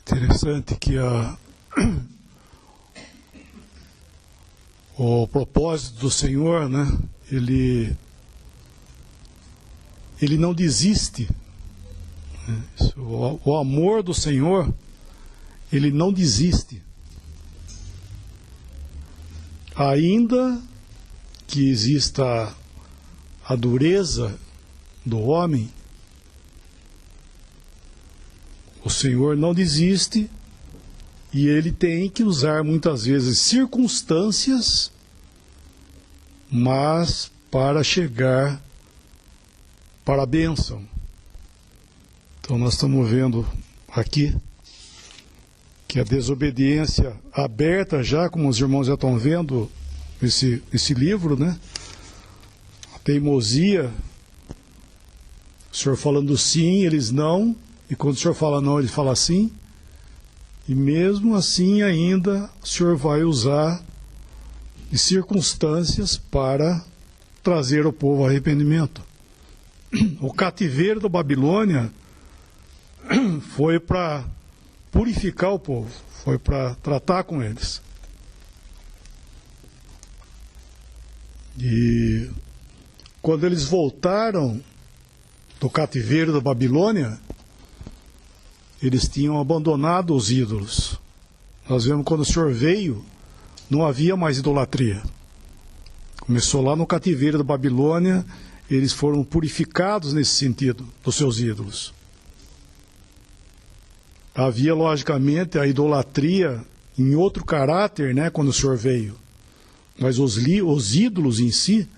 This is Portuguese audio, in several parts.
Interessante que o propósito do Senhor, né? Ele não desiste. Né? O amor do Senhor, ele não desiste. Ainda que exista a dureza do homem, o Senhor não desiste e ele tem que usar muitas vezes circunstâncias, mas para chegar para a bênção. Então nós estamos vendo aqui que a desobediência aberta já, como os irmãos já estão vendo esse livro, né? A teimosia, o Senhor falando sim, eles não, e quando o Senhor fala não, ele fala sim, e mesmo assim ainda o Senhor vai usar de circunstâncias para trazer o povo ao arrependimento. O cativeiro da Babilônia foi para purificar o povo, foi para tratar com eles. E quando eles voltaram do cativeiro da Babilônia, eles tinham abandonado os ídolos. Nós vemos quando o Senhor veio, não havia mais idolatria. Começou lá no cativeiro da Babilônia, eles foram purificados nesse sentido, dos seus ídolos. Havia, logicamente, a idolatria em outro caráter, né, quando o Senhor veio. Mas os ídolos em si,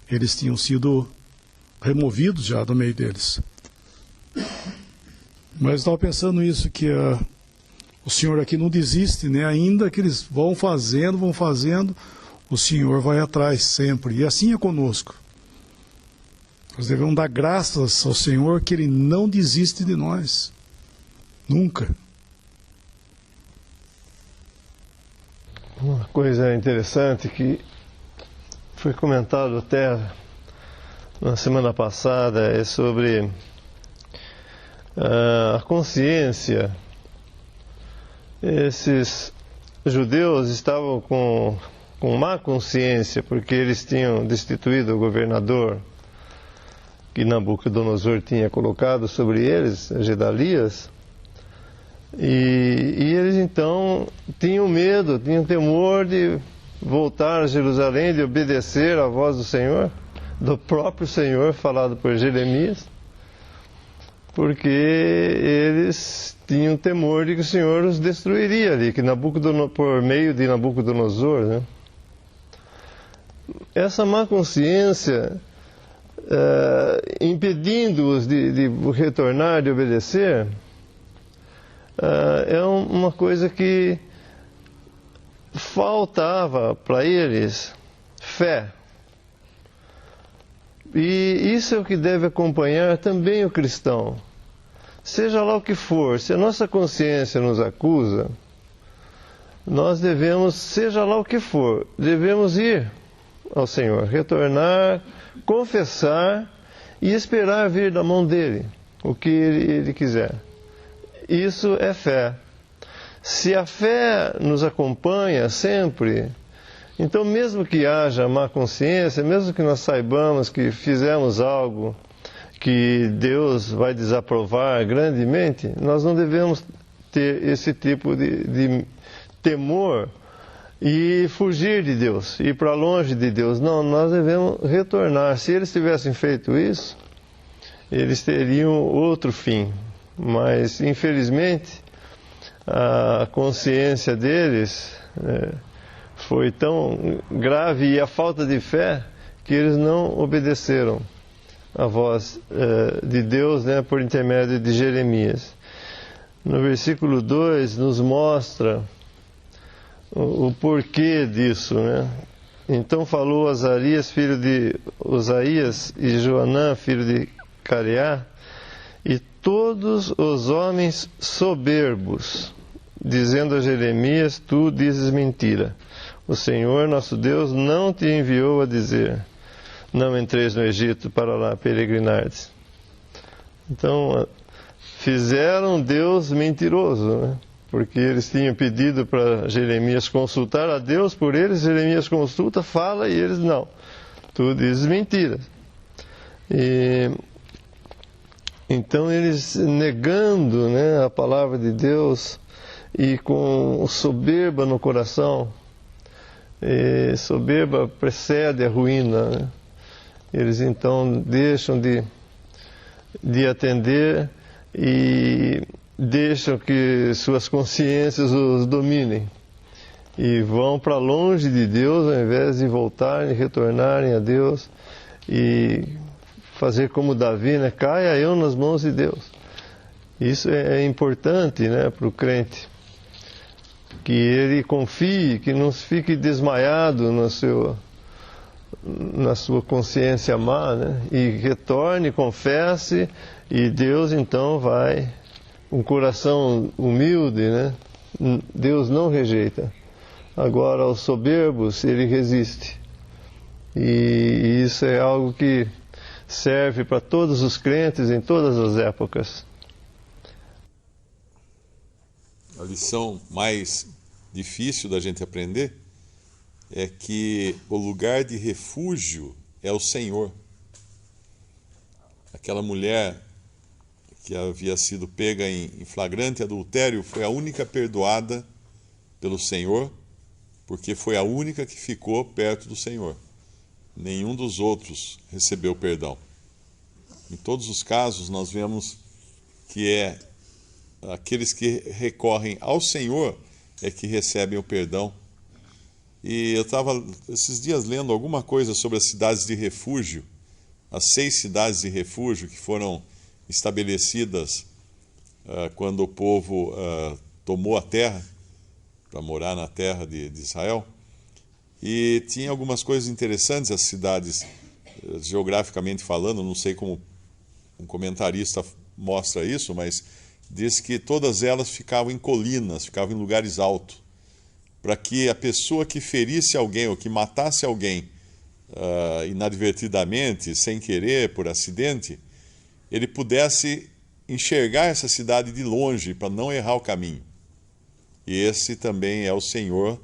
eles tinham sido removidos já do meio deles. Mas eu estava pensando isso, que o Senhor aqui não desiste, né? Ainda que eles vão fazendo, o Senhor vai atrás sempre. E assim é conosco. Nós devemos dar graças ao Senhor que Ele não desiste de nós. Nunca. Uma coisa interessante que foi comentado até na semana passada é sobre a consciência. Esses judeus estavam com má consciência porque eles tinham destituído o governador que Nabucodonosor tinha colocado sobre eles, Gedalias. E eles então tinham medo, tinham temor de voltar a Jerusalém, de obedecer à voz do Senhor, do próprio Senhor, falado por Jeremias, porque eles tinham temor de que o Senhor os destruiria ali, que por meio de Nabucodonosor, né? Essa má consciência, impedindo-os de retornar, de obedecer, é uma coisa que faltava para eles fé. E isso é o que deve acompanhar também o cristão. Seja lá o que for, se a nossa consciência nos acusa, nós devemos, seja lá o que for, devemos ir ao Senhor, retornar, confessar e esperar vir da mão dele o que ele quiser. Isso é fé. Se a fé nos acompanha sempre, então mesmo que haja má consciência, mesmo que nós saibamos que fizemos algo que Deus vai desaprovar grandemente, nós não devemos ter esse tipo de temor e fugir de Deus, ir para longe de Deus. Não, nós devemos retornar. Se eles tivessem feito isso, eles teriam outro fim. Mas, infelizmente, a consciência deles foi tão grave e a falta de fé que eles não obedeceram a voz de Deus, né, por intermédio de Jeremias. No versículo 2 nos mostra o porquê disso, né? Então falou Azarias, filho de Osaías, e Joanã, filho de Careá, e todos os homens soberbos, dizendo a Jeremias: tu dizes mentira. O Senhor nosso Deus não te enviou a dizer: não entreis no Egito para lá peregrinardes. Então, fizeram Deus mentiroso, né? Porque eles tinham pedido para Jeremias consultar a Deus por eles, Jeremias consulta, fala e eles não. Tu dizes mentiras. Então eles negando, né, a palavra de Deus e com soberba no coração, soberba precede a ruína, né? Eles então deixam de atender e deixam que suas consciências os dominem e vão para longe de Deus ao invés de voltarem, retornarem a Deus e fazer como Davi, né? Caia eu nas mãos de Deus. Isso é importante, né, para o crente, que ele confie, que não fique desmaiado na sua consciência má, né? E retorne, confesse, e Deus então vai, um coração humilde, né? Deus não rejeita. Agora, aos soberbos, ele resiste. E isso é algo que serve para todos os crentes em todas as épocas. A lição mais difícil da gente aprender é que o lugar de refúgio é o Senhor. Aquela mulher que havia sido pega em flagrante adultério foi a única perdoada pelo Senhor, porque foi a única que ficou perto do Senhor. Nenhum dos outros recebeu perdão. Em todos os casos, nós vemos que é aqueles que recorrem ao Senhor é que recebem o perdão. E eu estava esses dias lendo alguma coisa sobre as cidades de refúgio, as 6 cidades de refúgio que foram estabelecidas quando o povo tomou a terra, para morar na terra de Israel. E tinha algumas coisas interessantes, as cidades, geograficamente falando, não sei como um comentarista mostra isso, mas diz que todas elas ficavam em colinas, ficavam em lugares altos, para que a pessoa que ferisse alguém ou que matasse alguém inadvertidamente, sem querer, por acidente, ele pudesse enxergar essa cidade de longe, para não errar o caminho. E esse também é o Senhor,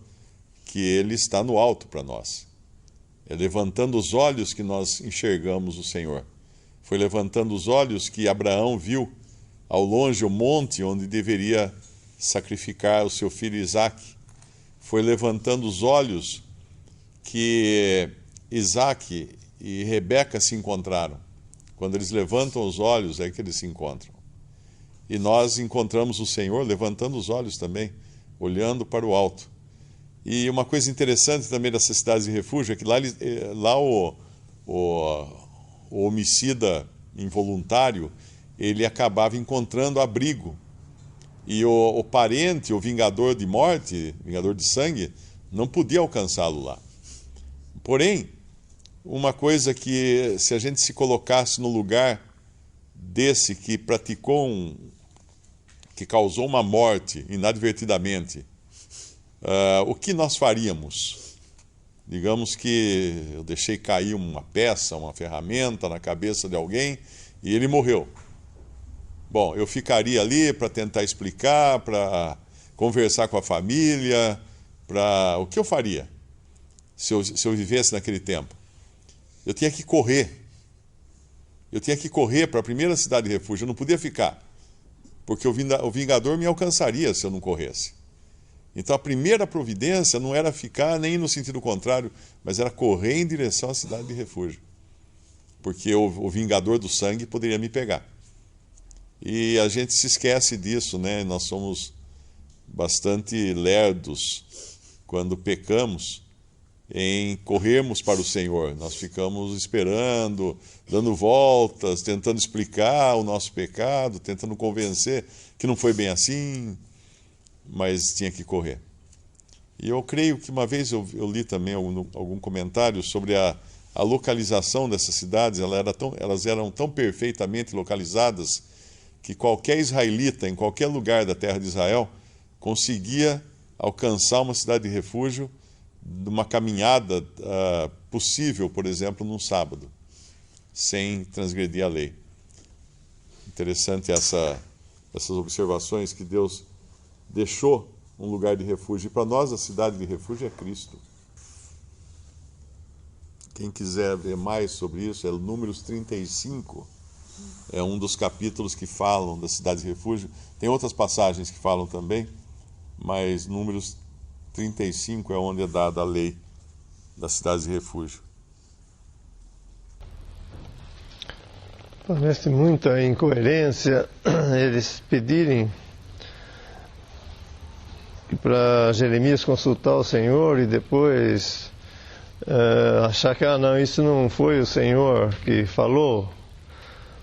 que Ele está no alto para nós. É levantando os olhos que nós enxergamos o Senhor. Foi levantando os olhos que Abraão viu ao longe o monte onde deveria sacrificar o seu filho Isaque. Foi levantando os olhos que Isaque e Rebeca se encontraram. Quando eles levantam os olhos, é que eles se encontram. E nós encontramos o Senhor levantando os olhos também, olhando para o alto. E uma coisa interessante também dessas cidades de refúgio é que lá o homicida involuntário, ele acabava encontrando abrigo. E o parente, o vingador de morte, vingador de sangue, não podia alcançá-lo lá. Porém, uma coisa que, se a gente se colocasse no lugar desse que praticou que causou uma morte inadvertidamente, o que nós faríamos? Digamos que eu deixei cair uma peça, uma ferramenta na cabeça de alguém e ele morreu. Bom, eu ficaria ali para tentar explicar, para conversar com a família, o que eu faria se eu vivesse naquele tempo? Eu tinha que correr. Eu tinha que correr para a primeira cidade de refúgio, eu não podia ficar, porque o vingador me alcançaria se eu não corresse. Então a primeira providência não era ficar nem no sentido contrário, mas era correr em direção à cidade de refúgio, porque o vingador do sangue poderia me pegar. E a gente se esquece disso, né? Nós somos bastante lerdos quando pecamos em corrermos para o Senhor. Nós ficamos esperando, dando voltas, tentando explicar o nosso pecado, tentando convencer que não foi bem assim, mas tinha que correr. E eu creio que uma vez eu li também algum comentário sobre a localização dessas cidades. Elas eram tão perfeitamente localizadas que qualquer israelita, em qualquer lugar da terra de Israel, conseguia alcançar uma cidade de refúgio numa caminhada possível, por exemplo, num sábado, sem transgredir a lei. Interessante essas observações que Deus deixou um lugar de refúgio. E para nós a cidade de refúgio é Cristo. Quem quiser ver mais sobre isso, é Números 35. É um dos capítulos que falam da cidade de refúgio. Tem outras passagens que falam também, mas Números 35 é onde é dada a lei das cidades de refúgio. Parece muita incoerência eles pedirem para Jeremias consultar o Senhor e depois achar que não, isso não foi o Senhor que falou.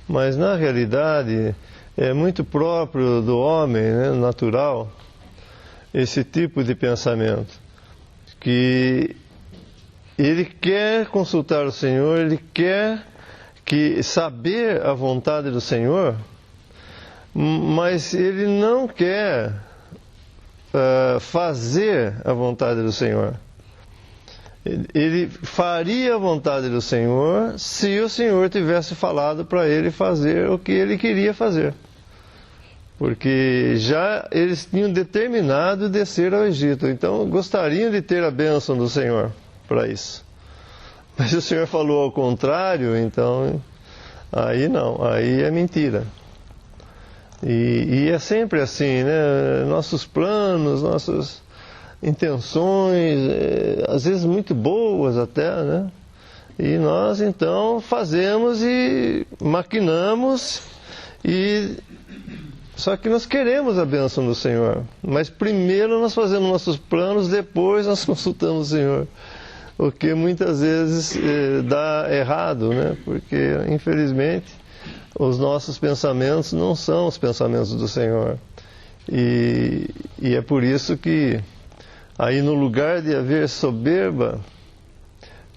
Mas na realidade é muito próprio do homem, né, natural, esse tipo de pensamento, que ele quer consultar o Senhor, ele quer saber a vontade do Senhor, mas ele não quer fazer a vontade do Senhor. Ele faria a vontade do Senhor se o Senhor tivesse falado para ele fazer o que ele queria fazer. Porque já eles tinham determinado descer ao Egito, então gostariam de ter a bênção do Senhor para isso. Mas o Senhor falou ao contrário, então aí não, aí é mentira. E é sempre assim, né? Nossos planos, nossas intenções, às vezes muito boas até, né? E nós então fazemos e maquinamos, só que nós queremos a bênção do Senhor, mas primeiro nós fazemos nossos planos, depois nós consultamos o Senhor, o que muitas vezes dá errado, né? Porque infelizmente os nossos pensamentos não são os pensamentos do Senhor, e é por isso que aí no lugar de haver soberba,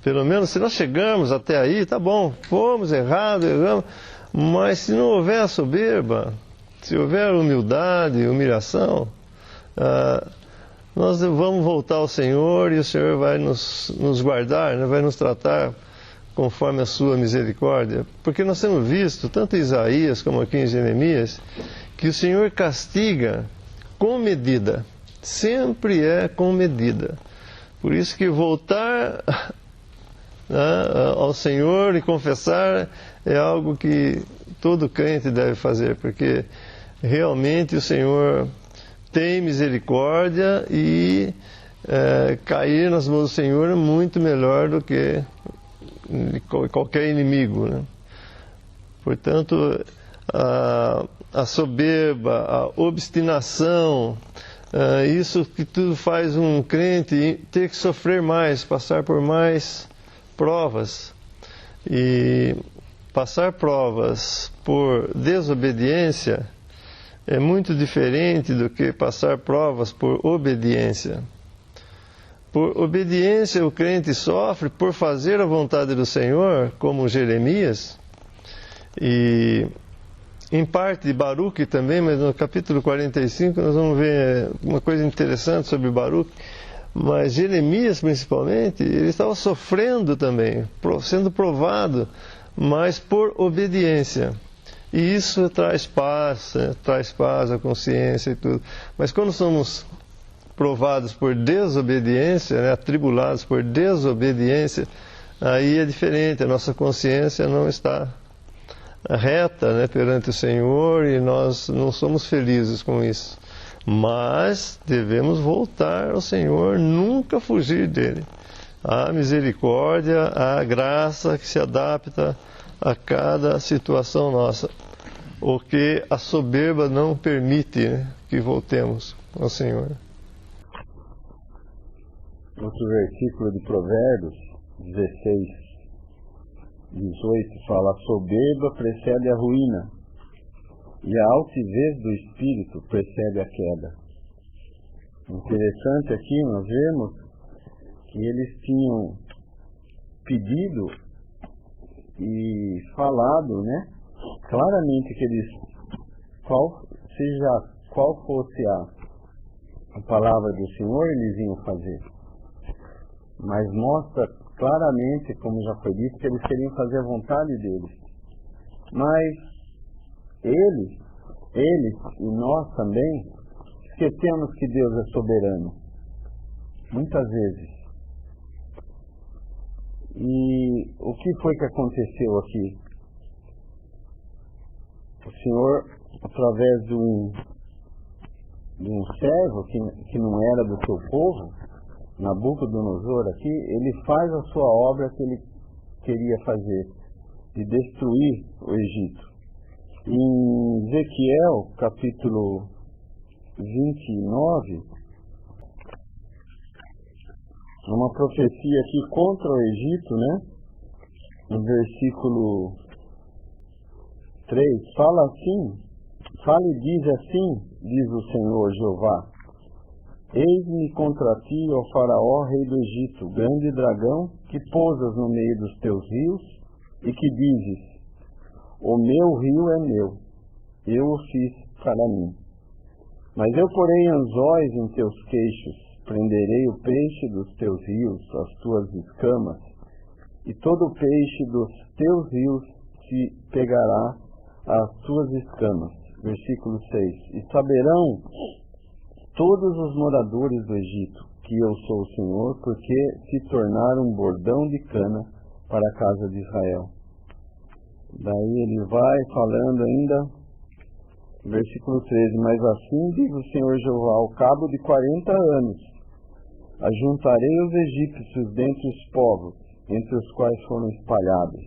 pelo menos se nós chegamos até aí, tá bom, fomos errados, erramos, mas se não houver soberba, se houver humildade, humilhação, nós vamos voltar ao Senhor e o Senhor vai nos guardar, né, vai nos tratar conforme a sua misericórdia. Porque nós temos visto, tanto em Isaías como aqui em Jeremias, que o Senhor castiga com medida. Sempre é com medida. Por isso que voltar ao Senhor e confessar é algo que todo crente deve fazer, porque realmente o Senhor tem misericórdia e cair nas mãos do Senhor é muito melhor do que qualquer inimigo, né? Portanto, a soberba, a obstinação, isso que tudo faz um crente ter que sofrer mais, passar por mais provas. E passar provas por desobediência é muito diferente do que passar provas por obediência. Por obediência o crente sofre por fazer a vontade do Senhor, como Jeremias, e em parte de Baruque também, mas no capítulo 45 nós vamos ver uma coisa interessante sobre Baruque. Mas Jeremias principalmente, ele estava sofrendo também, sendo provado, mas por obediência. E isso traz paz à consciência e tudo. Mas quando somos provados por desobediência, né, atribulados por desobediência, aí é diferente, a nossa consciência não está reta, né, perante o Senhor, e nós não somos felizes com isso. Mas devemos voltar ao Senhor, nunca fugir dele. A misericórdia, a graça que se adapta a cada situação nossa. O que a soberba não permite, né, que voltemos ao Senhor. Outro versículo de Provérbios 16, 18 fala: a soberba precede a ruína, e a altivez do espírito precede a queda. Interessante aqui nós vemos que eles tinham pedido e falado, né, claramente que eles, qual fosse a palavra do Senhor, eles iam fazer. Mas mostra claramente, como já foi dito, que eles queriam fazer a vontade deles. Mas eles eles e nós também esquecemos que Deus é soberano, muitas vezes. E o que foi que aconteceu aqui? O Senhor, através de um servo que não era do seu povo, Nabucodonosor aqui, ele faz a sua obra que ele queria fazer, de destruir o Egito. Em Ezequiel, capítulo 29, uma profecia aqui contra o Egito, né? No versículo 3, fala e diz assim, diz o Senhor Jeová: Eis-me contra ti, ó Faraó, rei do Egito, grande dragão, que pousas no meio dos teus rios, e que dizes: o meu rio é meu, eu o fiz para mim. Mas eu porei anzóis em teus queixos, prenderei o peixe dos teus rios, as tuas escamas, e todo o peixe dos teus rios se pegará às tuas escamas. Versículo 6. E saberão todos os moradores do Egito que eu sou o Senhor, porque se tornaram um bordão de cana para a casa de Israel. Daí ele vai falando ainda, versículo 13, mas assim diz o Senhor Jeová, ao cabo de 40 anos, ajuntarei os egípcios dentre os povos, entre os quais foram espalhados,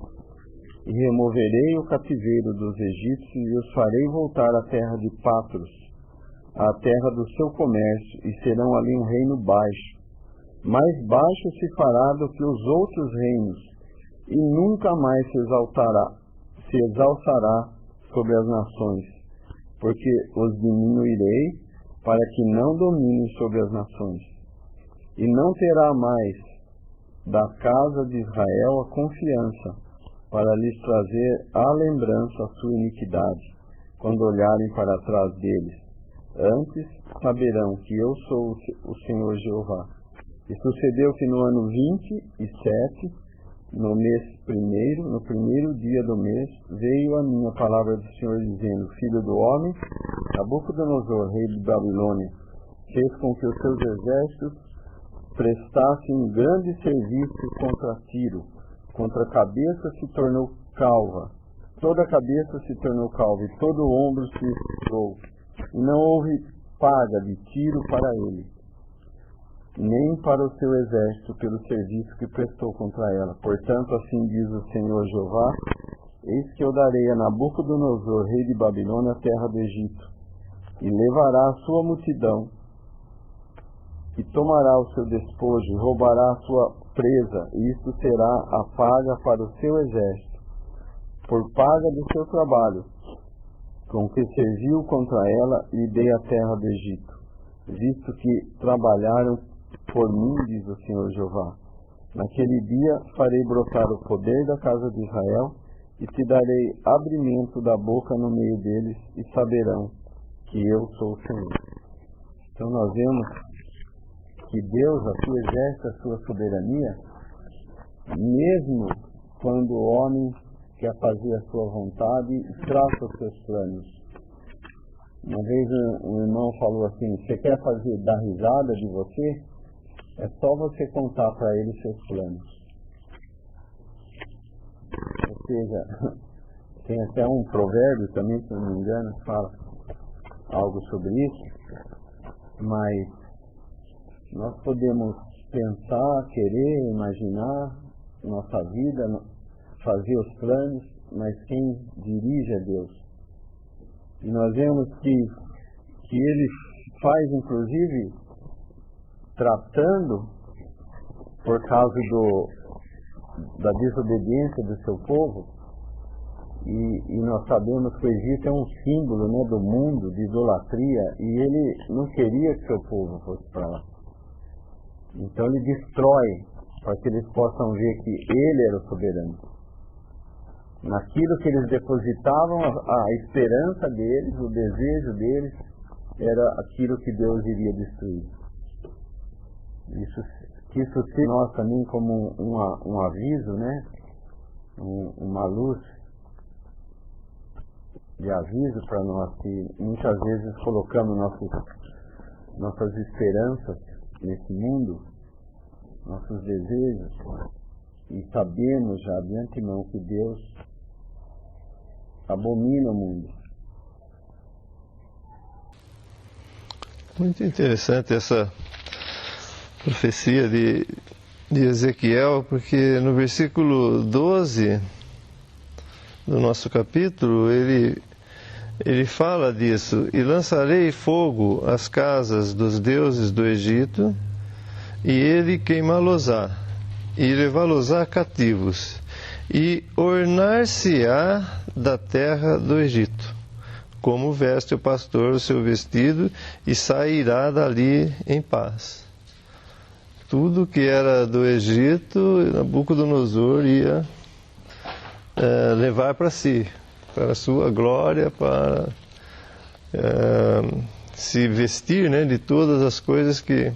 e removerei o cativeiro dos egípcios e os farei voltar à terra de Patros, à terra do seu comércio, e serão ali um reino baixo. Mais baixo se fará do que os outros reinos, e nunca mais se exalçará sobre as nações, porque os diminuirei para que não dominem sobre as nações. E não terá mais da casa de Israel a confiança para lhes trazer à lembrança a sua iniquidade, quando olharem para trás deles. Antes saberão que eu sou o Senhor Jeová. E sucedeu que no ano 27, no mês primeiro, no primeiro dia do mês, veio a minha palavra do Senhor dizendo: Filho do homem, Nabucodonosor, rei de Babilônia, fez com que os seus exércitos prestassem grande serviço contra Tiro. Contra a cabeça se tornou calva, toda a cabeça se tornou calva, e todo o ombro se estrou. E não houve paga de Tiro para ele, nem para o seu exército pelo serviço que prestou contra ela. Portanto, assim diz o Senhor Jeová: eis que eu darei a Nabucodonosor, rei de Babilônia, a terra do Egito, e levará a sua multidão, e tomará o seu despojo, e roubará a sua presa, e isto será a paga para o seu exército, por paga do seu trabalho, com que serviu contra ela, lhe dei a terra do Egito, visto que trabalharam por mim, diz o Senhor Jeová. Naquele dia farei brotar o poder da casa de Israel, e te darei abrimento da boca no meio deles, e saberão que eu sou o Senhor. Então nós vemos que Deus aqui exerce a sua soberania, mesmo quando o homem quer fazer a sua vontade e traça os seus planos. Uma vez um irmão falou assim: você quer dar risada de você? É só você contar para ele seus planos. Ou seja, tem até um provérbio também, se não me engano, que fala algo sobre isso, mas nós podemos pensar, querer, imaginar nossa vida, fazer os planos, mas quem dirige é Deus. E nós vemos que Ele faz, inclusive, tratando por causa da desobediência do seu povo, e nós sabemos que o Egito é um símbolo, né, do mundo, de idolatria, e ele não queria que seu povo fosse para lá. Então ele destrói, para que eles possam ver que ele era o soberano. Naquilo que eles depositavam, a esperança deles, o desejo deles, era aquilo que Deus iria destruir. Isso se nós também como um aviso, né? Uma luz. de aviso para nós, que muitas vezes colocamos nossas esperanças nesse mundo, nossos desejos, e sabemos já de antemão que Deus abomina o mundo. Muito interessante essa profecia de Ezequiel, porque no versículo 12 do nosso capítulo, ele fala disso: e lançarei fogo às casas dos deuses do Egito, e ele queimá-los-á, e levá-los-á cativos, e ornar-se-á da terra do Egito, como veste o pastor o seu vestido, e sairá dali em paz. Tudo que era do Egito, Nabucodonosor ia levar para si, para a sua glória, para se vestir, né, de todas as coisas que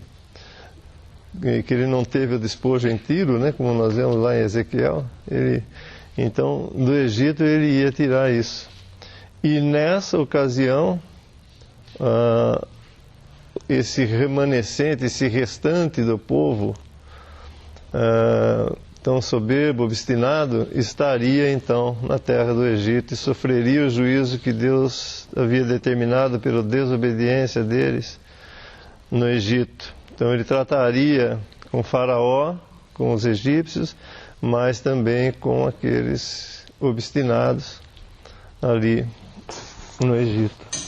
ele não teve o despojo em Tiro, né, como nós vemos lá em Ezequiel. Então, do Egito ele ia tirar isso. E nessa ocasião, esse remanescente, esse restante do povo tão soberbo, obstinado, estaria então na terra do Egito e sofreria o juízo que Deus havia determinado pela desobediência deles no Egito. Então ele trataria com Faraó, com os egípcios, mas também com aqueles obstinados ali no Egito.